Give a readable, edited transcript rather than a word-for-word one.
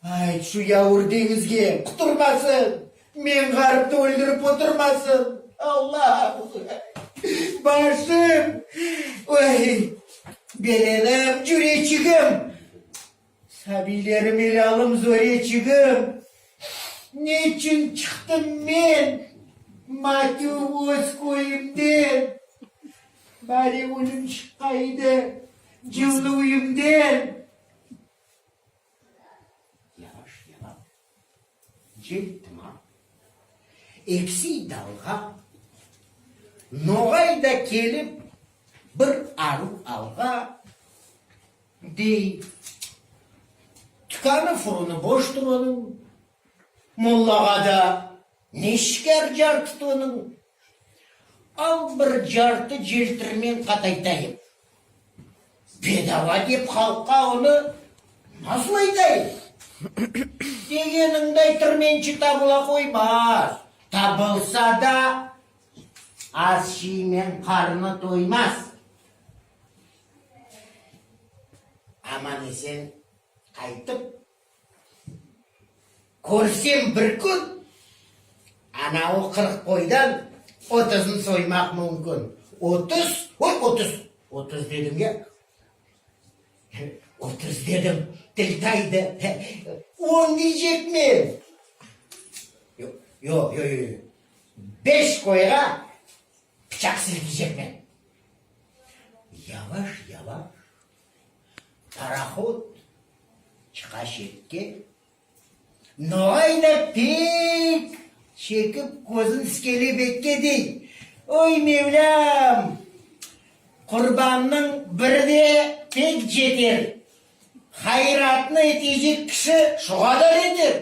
Айтшы яуыр деңізге құтырмасын, мен қарыпты өлдіріп отырмасын. Алла, башым, ой, беленім, жүречігім, сәбилерім елалым, зоречігім. Не үшін шықтым мен, матю өз көйімден, бәрі өлім шыққайды, жылы үйімден. Жеттім, Экси далға, ноғайда келіп, бір ару алға, дей, түканы фұрыны бош тұрының, моллаға да нешкер жарты тұның, ал бір жарты желтірмен қатайтайым. Бедава деп халыққа оны насыл айтайым. Дегеніңді айтырменші табыла қоймас. Табылса да аз шимен қарны тоймас. Аман есен қайтып, көрсем бір күн, анау 40 қойдан 30-ын соймақ мүмкін. 30 дедім я. 30 дедім, тіл тайды. 10 дейжек мен. Yok. 5 қойға пышақ сілкейжек мен. Yavaş пароход çıqa шетке. Ноғайда пек шекіп көзін іскеле бетке дей. Ой, Мевлям, құрбанның бірде пек жетер. Хайратыны етежек кіші шұғадар етер.